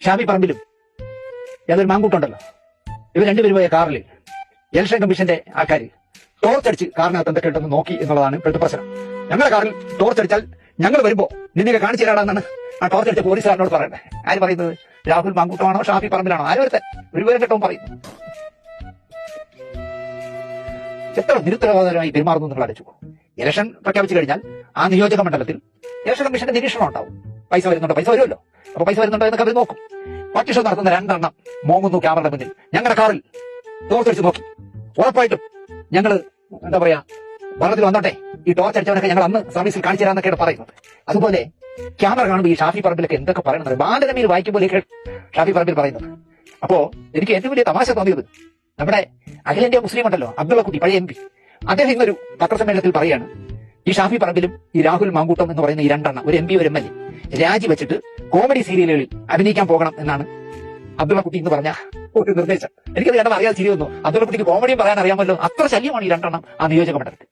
ഷാഫി പറമ്പിലും യാതൊരു മാങ്കൂട്ടുണ്ടല്ലോ, ഇവർ രണ്ടുപേരും പോയ കാറിൽ ഇലക്ഷൻ കമ്മീഷന്റെ ആൾക്കാർ ടോർച്ചടിച്ച് കാറിനകത്ത് എന്തൊക്കെ ഉണ്ടെന്ന് നോക്കി എന്നുള്ളതാണ് ഇപ്പോഴത്തെ പ്രശ്നം. ഞങ്ങളുടെ കാറിൽ ടോർച്ചടിച്ചാൽ ഞങ്ങൾ വരുമ്പോ നിന്നെ കാണിച്ചു തരാടാന്നാണ് ആ ടോർച്ചടിച്ച പോലീസുകാരനോട് പറയണ്ടേ. ആര് പറയുന്നത്? രാഹുൽ മാങ്കൂട്ടമാണോ ഷാഫി പറമ്പിലാണോ? ആരും ഒരുത്തൻ ഒരു പേരും കേട്ടോ പറയുന്നു. എത്ര നിരുത്തരവാദപരമായി പെരുമാറുന്നു നിങ്ങൾ അടിച്ചു. ഇലക്ഷൻ പ്രഖ്യാപിച്ചു കഴിഞ്ഞാൽ ആ നിയോജക മണ്ഡലത്തിൽ ഇലക്ഷൻ കമ്മീഷന്റെ നിരീക്ഷണം ഉണ്ടാവും. പൈസ വരുന്നുണ്ടോ? പൈസ വരുമല്ലോ. അപ്പൊ പൈസ വരുന്നുണ്ടോ എന്നൊക്കെ അവർ നോക്കും. പട്ടിഷോ നടത്തുന്ന 2 എണ്ണം മോങ്ങുന്നു ക്യാമറയുടെ മുന്നിൽ. ഞങ്ങളുടെ കാറിൽ ടോർച്ചടിച്ച് നോക്കി. ഉറപ്പായിട്ടും ഞങ്ങള് എന്താ പറയാ, ഭരണത്തിൽ വന്നോട്ടെ, ഈ ടോർച്ച് അടിച്ചവനൊക്കെ ഞങ്ങൾ അന്ന് സർവീസിൽ കാണിച്ചു തരാന്നൊക്കെയാണ് പറയുന്നത്. അതുപോലെ ക്യാമറ കാണുമ്പോൾ ഈ ഷാഫി പറമ്പിലൊക്കെ എന്തൊക്കെ പറയുന്നത് ബാലരമയിൽ വായിക്കുമ്പോഴേക്ക് ഷാഫി പറമ്പിൽ പറയുന്നത്. അപ്പോ എനിക്ക് ഏറ്റവും വലിയ തമാശ തോന്നിയത് നമ്മുടെ അഖിലേന്ത്യാ മുസ്ലിം ഉണ്ടല്ലോ, അബ്ദുള്ളക്കുട്ടി, പഴയ MP, അദ്ദേഹം ഇന്നൊരു പത്രസമ്മേളനത്തിൽ പറയാണ്, ഈ ഷാഫി പറമ്പിലും ഈ രാഹുൽ മാങ്കൂട്ടം എന്ന് പറയുന്ന ഈ 2 എണ്ണം, ഒരു MP ഒരു MLA, രാജിവെച്ചിട്ട് കോമഡി സീരിയലുകളിൽ അഭിനയിക്കാൻ പോകണം എന്നാണ് അബ്ദുള്ളക്കുട്ടി എന്ന് പറഞ്ഞ ഒരു നിർദ്ദേശം. എനിക്കത് കണ്ടപ്പോൾ അറിയാതെ ചിരി വന്നു. അബ്ദുള്ളക്കുട്ടിക്ക് കോമഡിയും പറയാൻ അറിയാമല്ലോ. അത്ര ശല്യമാണ് ഈ 2 എണ്ണം ആ നിയോജക മണ്ഡലത്തിൽ.